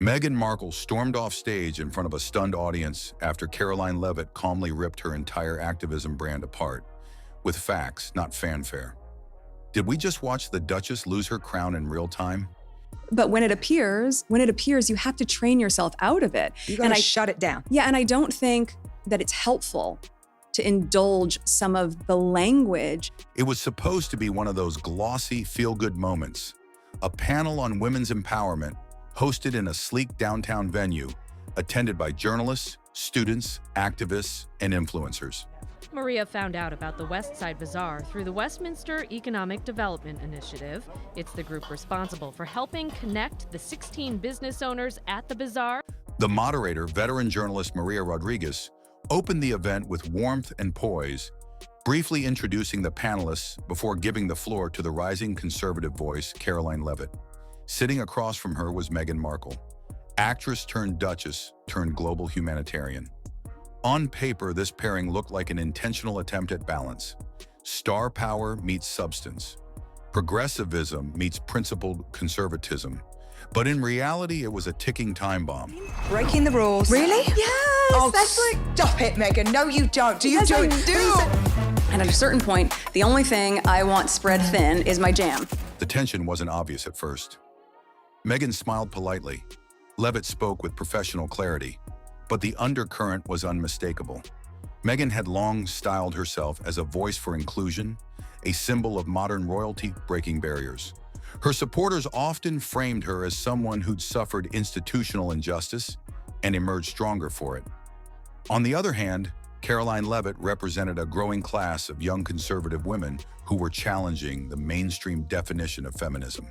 Meghan Markle stormed off stage in front of a stunned audience after Karoline Leavitt calmly ripped her entire activism brand apart, with facts, not fanfare. Did we just watch the Duchess lose her crown in real time? But when it appears, you have to train yourself out of it. You gotta shut it down. Yeah, and I don't think that it's helpful to indulge some of the language. It was supposed to be one of those glossy, feel-good moments. A panel on women's empowerment, hosted in a sleek downtown venue, attended by journalists, students, activists, and influencers. Maria found out about the West Side Bazaar through the Westminster Economic Development Initiative. It's the group responsible for helping connect the 16 business owners at the bazaar. The moderator, veteran journalist Maria Rodriguez, opened the event with warmth and poise, briefly introducing the panelists before giving the floor to the rising conservative voice, Karoline Leavitt. Sitting across from her was Meghan Markle, actress turned duchess turned global humanitarian. On paper, this pairing looked like an intentional attempt at balance. Star power meets substance. Progressivism meets principled conservatism. But in reality, it was a ticking time bomb. Breaking the rules. Really? Yes, Oh, that's like... stop it, Meghan. No, you don't. Do you Yes, do I it? do. And at a certain point, the only thing I want spread thin is my jam. The tension wasn't obvious at first. Meghan smiled politely. Leavitt spoke with professional clarity, but the undercurrent was unmistakable. Meghan had long styled herself as a voice for inclusion, a symbol of modern royalty breaking barriers. Her supporters often framed her as someone who'd suffered institutional injustice and emerged stronger for it. On the other hand, Karoline Leavitt represented a growing class of young conservative women who were challenging the mainstream definition of feminism.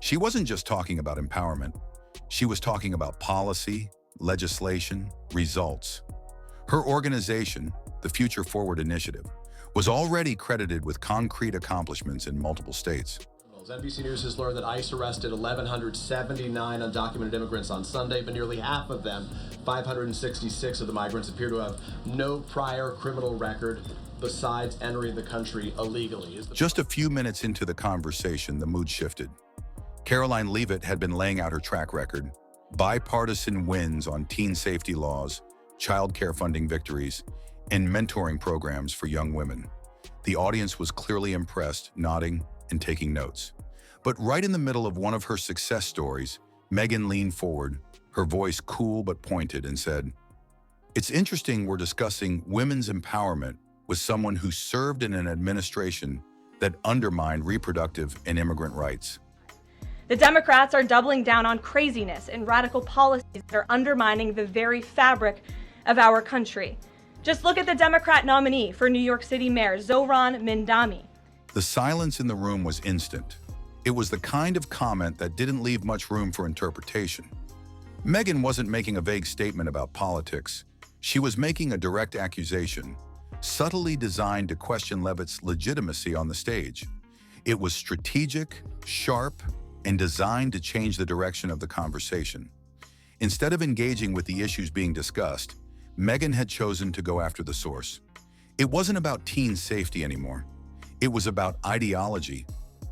She wasn't just talking about empowerment. She was talking about policy, legislation, results. Her organization, the Future Forward Initiative, was already credited with concrete accomplishments in multiple states. NBC News has learned that ICE arrested 1,179 undocumented immigrants on Sunday, but nearly half of them, 566 of the migrants, appear to have no prior criminal record besides entering the country illegally. Just a few minutes into the conversation, the mood shifted. Karoline Leavitt had been laying out her track record, bipartisan wins on teen safety laws, child care funding victories, and mentoring programs for young women. The audience was clearly impressed, nodding and taking notes. But right in the middle of one of her success stories, Meghan leaned forward, her voice cool but pointed, and said, "It's interesting we're discussing women's empowerment with someone who served in an administration that undermined reproductive and immigrant rights." The Democrats are doubling down on craziness and radical policies that are undermining the very fabric of our country. Just look at the Democrat nominee for New York City Mayor, Zohran Mamdani. The silence in the room was instant. It was the kind of comment that didn't leave much room for interpretation. Meghan wasn't making a vague statement about politics. She was making a direct accusation, subtly designed to question Leavitt's legitimacy on the stage. It was strategic, sharp, and designed to change the direction of the conversation. Instead of engaging with the issues being discussed, Meghan had chosen to go after the source. It wasn't about teen safety anymore. It was about ideology,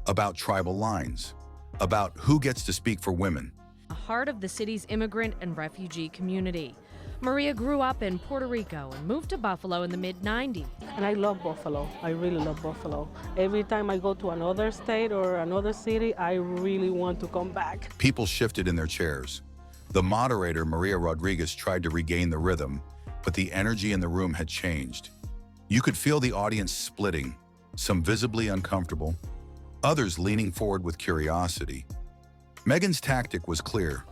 about tribal lines, about who gets to speak for women. The heart of the city's immigrant and refugee community. Maria grew up in Puerto Rico and moved to Buffalo in the mid-90s. And I love Buffalo. I really love Buffalo. Every time I go to another state or another city, I really want to come back. People shifted in their chairs. The moderator, Maria Rodriguez, tried to regain the rhythm, but the energy in the room had changed. You could feel the audience splitting, some visibly uncomfortable, others leaning forward with curiosity. Meghan's tactic was clear: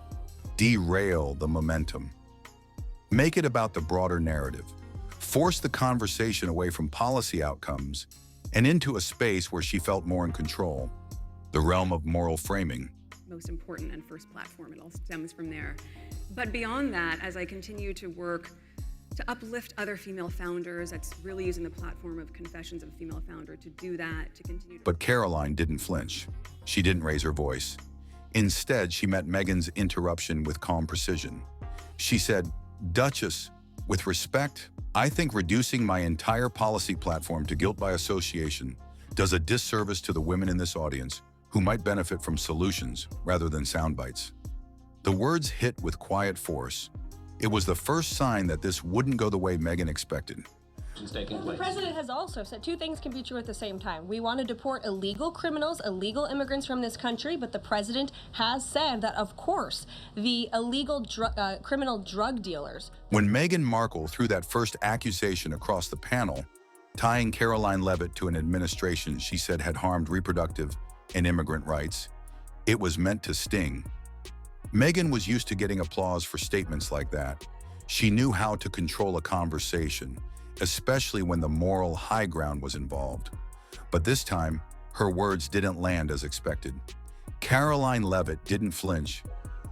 derail the momentum. Make it about the broader narrative. Force the conversation away from policy outcomes and into a space where she felt more in control, the realm of moral framing. Most important and first platform, it all stems from there. But beyond that, as I continue to work to uplift other female founders, that's really using the platform of Confessions of a Female Founder to do that, to continue to... But Karoline didn't flinch. She didn't raise her voice. Instead, she met Meghan's interruption with calm precision. She said, "Duchess, with respect, I think reducing my entire policy platform to guilt by association does a disservice to the women in this audience who might benefit from solutions rather than sound bites." The words hit with quiet force. It was the first sign that this wouldn't go the way Meghan expected. Taking place. The president has also said two things can be true at the same time. We want to deport illegal criminals, illegal immigrants from this country, but the president has said that, of course, the illegal criminal drug dealers. When Meghan Markle threw that first accusation across the panel, tying Karoline Leavitt to an administration she said had harmed reproductive and immigrant rights, it was meant to sting. Meghan was used to getting applause for statements like that. She knew how to control a conversation, especially when the moral high ground was involved. But this time, her words didn't land as expected. Karoline Leavitt didn't flinch,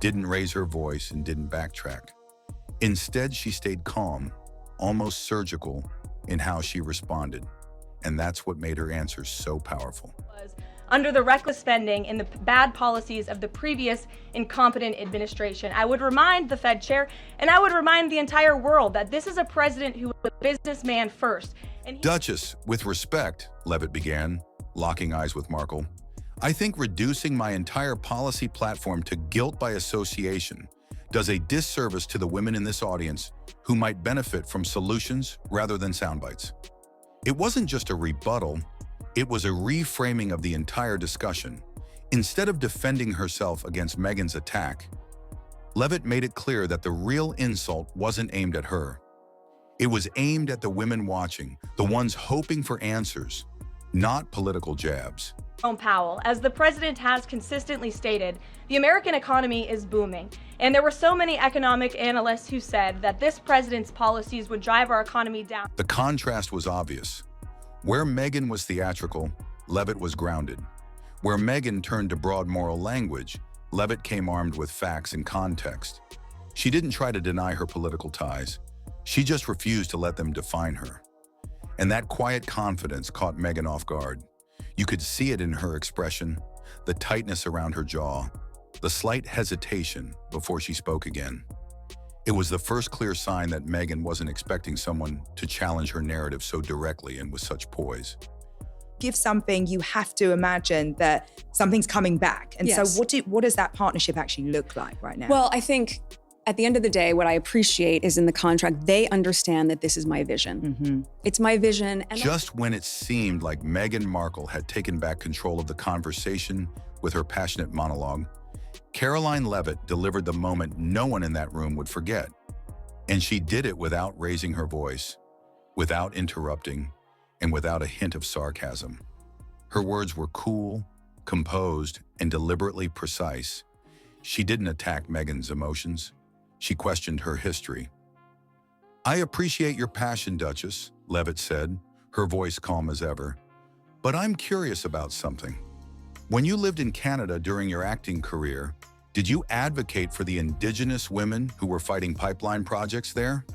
didn't raise her voice, and didn't backtrack. Instead, she stayed calm, almost surgical, in how she responded. And that's what made her answers so powerful. Under the reckless spending and the bad policies of the previous incompetent administration. I would remind the Fed chair, and I would remind the entire world, that this is a president who was a businessman first. Duchess, with respect, Leavitt began, locking eyes with Markle, I think reducing my entire policy platform to guilt by association does a disservice to the women in this audience who might benefit from solutions rather than sound bites. It wasn't just a rebuttal, it was a reframing of the entire discussion. Instead of defending herself against Meghan's attack, Leavitt made it clear that the real insult wasn't aimed at her. It was aimed at the women watching, the ones hoping for answers, not political jabs. Jerome Powell, as the president has consistently stated, the American economy is booming. And there were so many economic analysts who said that this president's policies would drive our economy down. The contrast was obvious. Where Meghan was theatrical, Leavitt was grounded. Where Meghan turned to broad moral language, Leavitt came armed with facts and context. She didn't try to deny her political ties. She just refused to let them define her. And that quiet confidence caught Meghan off guard. You could see it in her expression, the tightness around her jaw, the slight hesitation before she spoke again. It was the first clear sign that Meghan wasn't expecting someone to challenge her narrative so directly and with such poise. Give something, you have to imagine that something's coming back. And Yes. so what does that partnership actually look like right now? Well, I think at the end of the day, what I appreciate is in the contract, they understand that this is my vision. It's my vision. And Just when it seemed like Meghan Markle had taken back control of the conversation with her passionate monologue, Karoline Leavitt delivered the moment no one in that room would forget. And she did it without raising her voice, without interrupting, and without a hint of sarcasm. Her words were cool, composed, and deliberately precise. She didn't attack Meghan's emotions. She questioned her history. I appreciate your passion, Duchess, Leavitt said, her voice calm as ever. But I'm curious about something. When you lived in Canada during your acting career, did you advocate for the Indigenous women who were fighting pipeline projects there?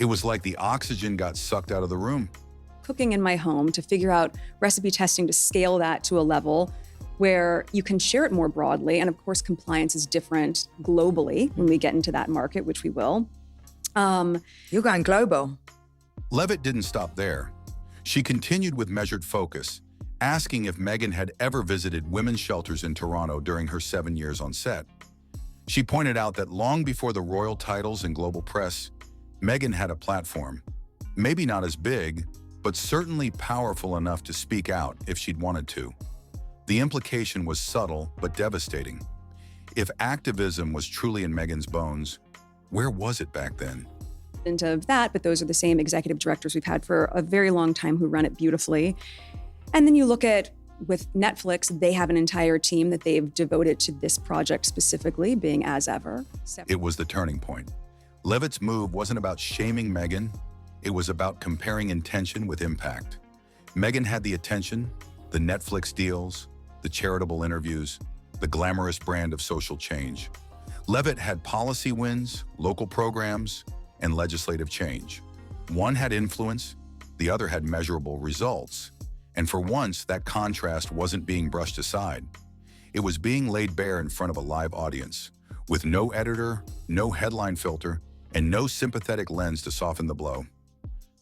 It was like the oxygen got sucked out of the room. cooking in my home to figure out recipe testing to scale that to a level where you can share it more broadly. And of course, compliance is different globally when we get into that market, which we will. You're going global. Leavitt didn't stop there. She continued with measured focus, asking if Meghan had ever visited women's shelters in Toronto during her 7 years on set. She pointed out that long before the royal titles and global press, Meghan had a platform. Maybe not as big, but certainly powerful enough to speak out if she'd wanted to. The implication was subtle but devastating. If activism was truly in Meghan's bones, where was it back then? Into that, but those are the same executive directors we've had for a very long time who run it beautifully. And then you look at, with Netflix, they have an entire team that they've devoted to this project specifically, being as ever. It was the turning point. Leavitt's move wasn't about shaming Meghan, it was about comparing intention with impact. Meghan had the attention, the Netflix deals, the charitable interviews, the glamorous brand of social change. Leavitt had policy wins, local programs, and legislative change. One had influence, the other had measurable results. And for once, that contrast wasn't being brushed aside. It was being laid bare in front of a live audience, with no editor, no headline filter, and no sympathetic lens to soften the blow.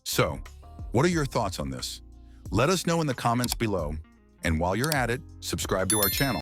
So, what are your thoughts on this? Let us know in the comments below. And while you're at it, subscribe to our channel.